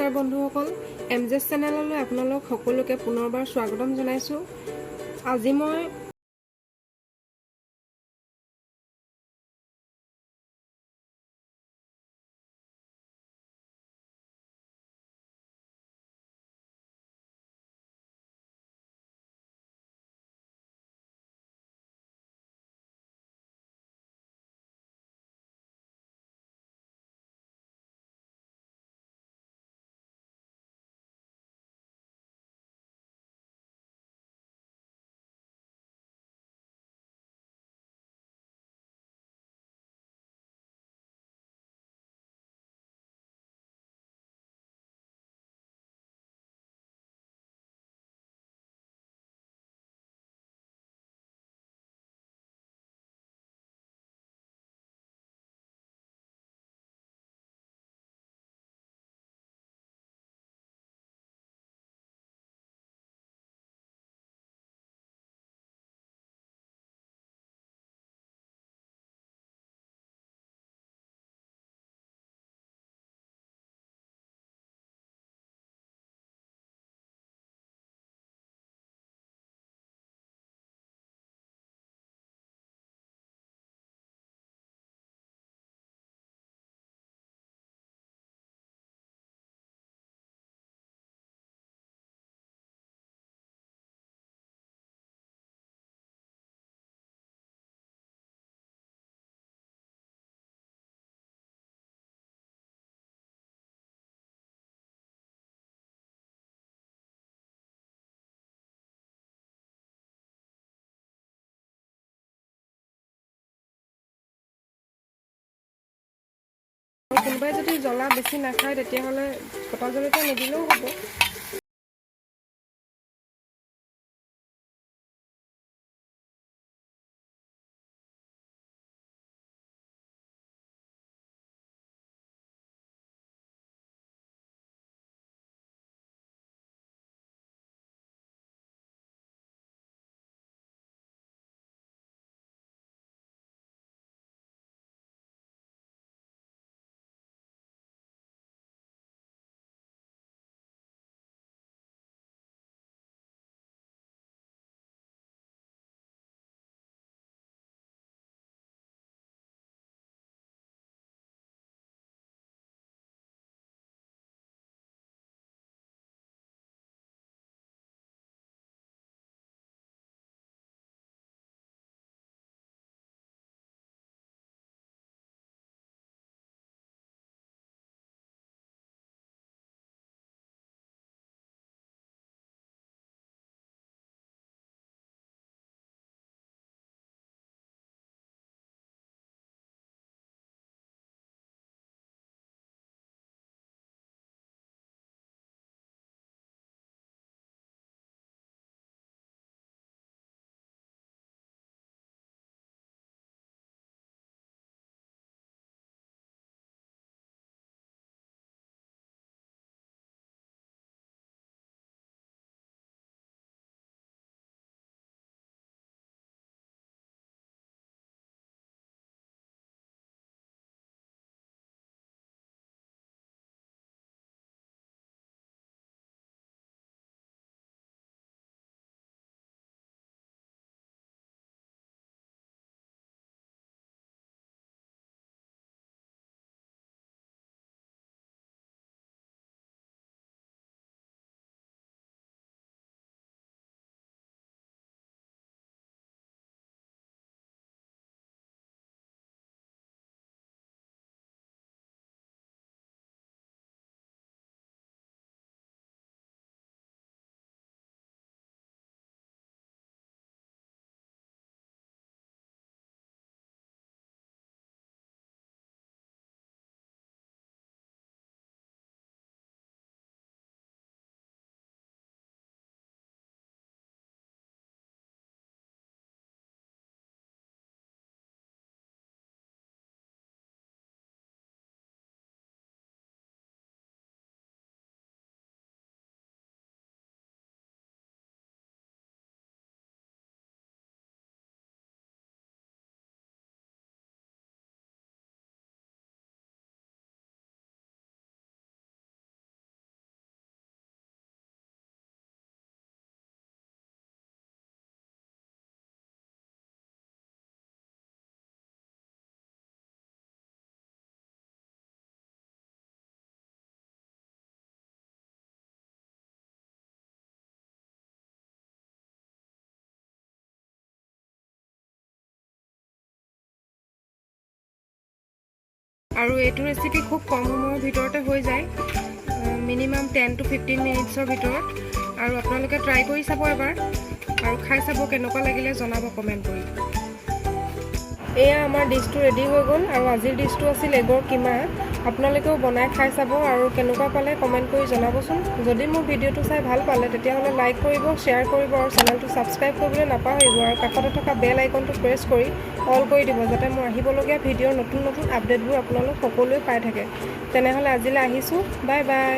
নমস্কাৰ বন্ধুসকল, এমজেছ চেনেললৈ আপোনালোক সকলোকে পুনৰবাৰ স্বাগতম জনাইছোঁ। আজি মই কোনোবাই যদি জ্বলা বেছি নাখায় তেতিয়াহ'লে কটা জলকীয়া নিদিলেও হ'ব। আৰু এইটো ৰেচিপি খুব কম সময়ৰ ভিতৰতে হৈ যায়, মিনিমাম 10 to 15 মিনিটছৰ ভিতৰত। আৰু আপোনালোকে ট্ৰাই কৰি চাব এবাৰ আৰু খাই চাব কেনেকুৱা লাগিলে জনাব কমেণ্ট কৰি। এয়া আমাৰ ডিছটো ৰেডি হৈ গ'ল আৰু আজিৰ ডিছটো আছিল এগৰ কিমা। আপোনালোকেও বনাই খাই চাব আৰু কেনেকুৱা পালে কমেণ্ট কৰি জনাবচোন। যদি মোৰ ভিডিঅ'টো চাই ভাল পালে তেতিয়াহ'লে লাইক কৰিব, শ্বেয়াৰ কৰিব আৰু চেনেলটো ছাবস্ক্ৰাইব কৰিবলৈ নাপাহৰিব আৰু কাষতে থকা বেল আইকনটো প্ৰেছ কৰি অল কৰি দিব, যাতে মোৰ আহিবলগীয়া ভিডিঅ'ৰ নতুন নতুন আপডেটবোৰ আপোনালোক সকলোৱে পাই থাকে। তেনেহ'লে আজিলৈ আহিছোঁ, বাই বাই।